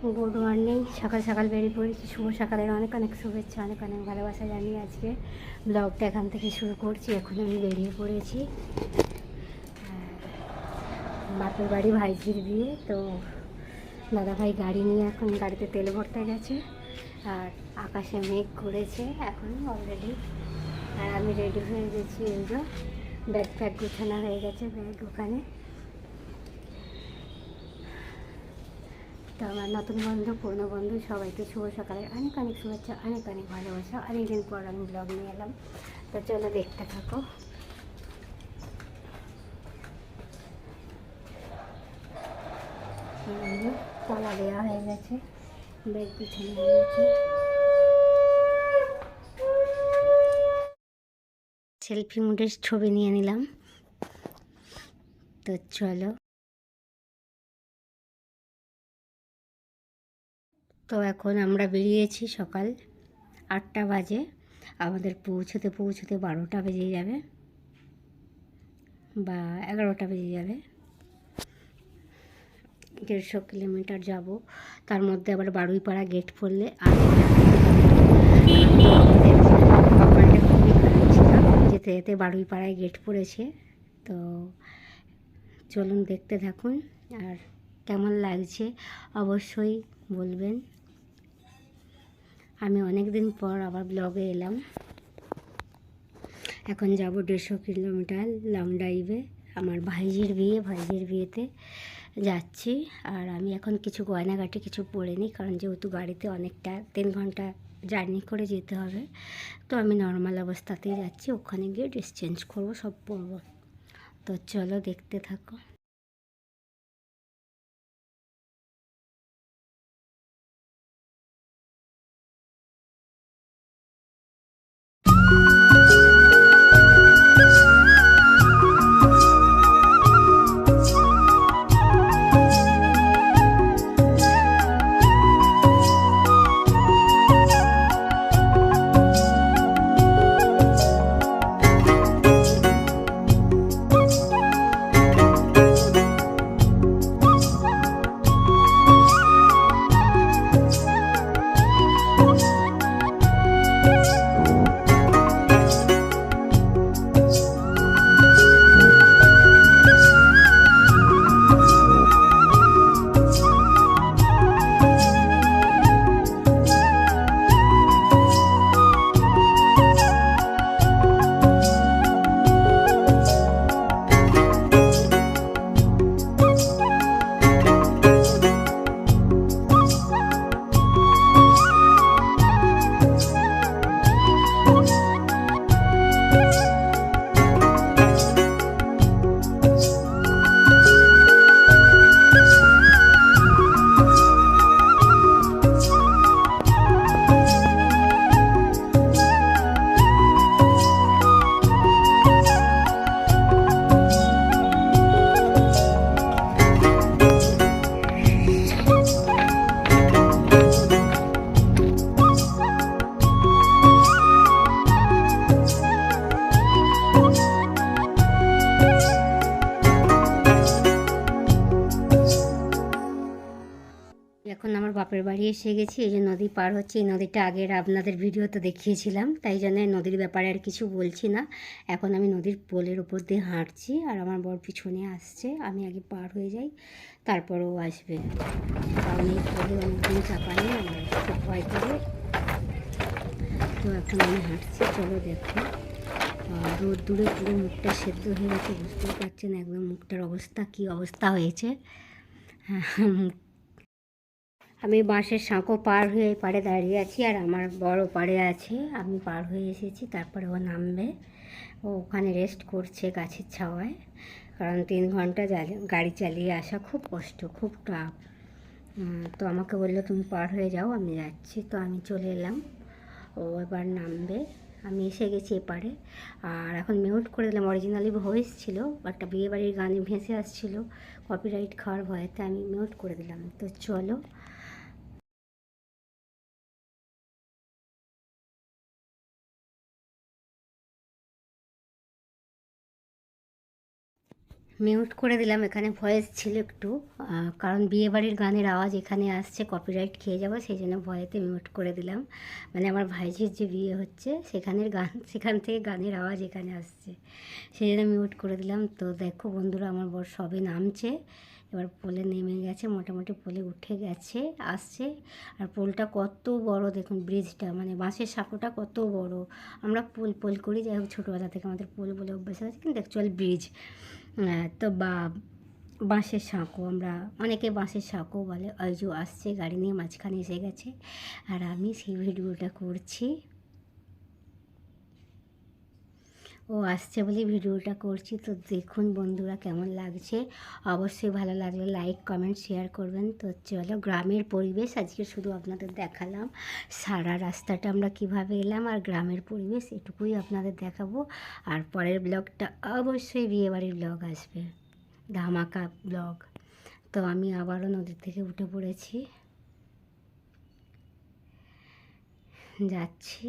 Good morning. সকাল সকাল বেরিয়ে পড়েছি। শুভ সকালের অনেক অনেক শুভেচ্ছা, অনেক অনেক ভালোবাসা জানিয়ে আজকে ব্লগটা এখান থেকে শুরু করছি। এখন আমি বেরিয়ে পড়েছি বাপের বাড়ি ভাইঝির বিয়ে। তো দাদাভাই গাড়ি নিয়ে এখন গাড়িতে তেল ভরতে গেছে, আর আকাশে মেঘ করেছে এখন অলরেডি। আর আমি রেডি হয়ে গেছি, এই যে ব্যাগ ফ্যাগ গুছানো হয়ে গেছে, ব্যাগ ওখানে। তো আমার নতুন বন্ধু, পুরনো বন্ধু, সবাইকে শুভ সকালের অনেক অনেক শুভেচ্ছা, অনেক অনেক ভালোবাসা। অনেকদিন পর আমি ব্লগ নিয়ে এলাম, তো চলো দেখতে থাকো। তালা দেওয়া হয়ে গেছে, ব্যাগ গুছানো হয়ে গেছে। সেলফি মুডের ছবি নিয়ে নিলাম, তো চলো। তো এখন আমরা বেরিয়েছি, সকাল 8টা বাজে। আমাদের পৌঁছতে পৌঁছতে 12টা বেজে যাবে বা 11টা বেজে যাবে। 150 কিলোমিটার যাব, তার মধ্যে আবার বারুইপাড়া গেট পড়লে আর কপালটা খুবই খারাপ ছিল, যেতে যেতে বারুইপাড়ায় গেট পড়েছে। তো চলুন দেখতে থাকুন, আর কেমন লাগছে অবশ্যই বলবেন। আমি অনেক দিন পর আবার ব্লগে এলাম। এখন যাব 150 কিলোমিটার লং ড্রাইভে। আমার ভাইজির বিয়ে, ভাইজির বিয়েতে যাচ্ছি। আর আমি এখন কিছু গয়নাগাটি কিছু পরিনি, কারণ যেহেতু গাড়িতে অনেকটা 3 ঘন্টা জার্নি করে যেতে হবে। তো আমি নর্মাল অবস্থাতেই যাচ্ছি, ওখানে গিয়ে ড্রেস চেঞ্জ করবো, সব পরবো। তো চলো দেখতে থাকো। এখন আমার বাপের বাড়ি এসে গেছি, এই যে নদী পার হচ্ছে। এই নদীটা আগের আপনাদের ভিডিওতে দেখিয়েছিলাম, তাই জন্য নদীর ব্যাপারে আর কিছু বলছি না। এখন আমি নদীর পোলের উপর দিয়ে হাঁটছি, আর আমার বর পিছনে আসছে। আমি আগে পার হয়ে যাই, তারপরেও আসবে, কারণ এই পোলে অনেকদিন চাপা নেই, আমার খুব ভয় করে। তো এখন আমি হাঁটছি, চলো দেখো। রোদ দূরে পুরো মুখটা সেদ্ধ হয়ে গেছে, বুঝতেই পারছেন একদম মুখটার অবস্থা কী অবস্থা হয়েছে। আমি বাঁশের সাঁকো পার হয়ে পাড়ে দাঁড়িয়ে আছি, আর আমার বড় পাড়ে আছে। আমি পার হয়ে এসেছি, তারপরে ও নামবে। ও ওখানে রেস্ট করছে গাছের ছাওয়ায়, কারণ 3 ঘন্টা গাড়ি চালিয়ে আসা খুব কষ্ট, খুব টাফ। তো আমাকে বললো তুমি পার হয়ে যাও, আমি যাচ্ছি। তো আমি চলে এলাম, ও এবার নামবে। আমি এসে গেছি এপারে, আর এখন মিউট করে দিলাম। অরিজিনালি ভয়েস ছিল, একটা বিয়েবাড়ির গানে ভেসে আসছিলো, কপিরাইট খাওয়ার ভয়েতে আমি মিউট করে দিলাম। তো চলো। মিউট করে দিলাম, এখানে ভয়েস ছিল একটু, কারণ বিয়েবাড়ির গানের আওয়াজ এখানে আসছে, কপিরাইট খেয়ে যাবো, সেই জন্য ভয়েতে মিউট করে দিলাম। মানে আমার ভাইঝির যে বিয়ে হচ্ছে সেখানের গান, সেখান থেকে গানের আওয়াজ এখানে আসছে, সেই জন্য মিউট করে দিলাম। তো দেখো বন্ধুরা, আমার বর সবে নামছে, এবার পোলে নেমে গেছে, মোটামুটি পোলে উঠে গেছে, আসছে। আর পোলটা কত বড় দেখুন, ব্রিজটা মানে বাঁশের সাঁকোটা কত বড়। আমরা পোল পোল করি, যাই হোক ছোটোবেলা থেকে আমাদের পোল বলে অভ্যাস আছে, কিন্তু অ্যাকচুয়াল ব্রিজ। তো বাঁশের সাঁকো, আমরা অনেকে বাঁশের সাঁকো বলে। ওই যে আসছে গাড়ি নিয়ে, মাঝখানে এসে গেছে, আর আমি সেই ভিডিওটা করছি। ও আসছে বলে ভিডিওটা করছি। তো দেখুন বন্ধুরা কেমন লাগছে, অবশ্যই ভালো লাগলে লাইক কমেন্ট শেয়ার করবেন। তো চলো, গ্রামের পরিবেশ আজকে শুধু আপনাদের দেখালাম, সারা রাস্তাটা আমরা কিভাবে এলাম আর গ্রামের পরিবেশ এটুকুই আপনাদের দেখাবো। আর পরের ব্লগটা অবশ্যই বিয়েবাড়ির ব্লগ আসবে, ধামাকা ব্লগ। তো আমি আবারও নদীর থেকে উঠে পড়েছি, যাচ্ছি।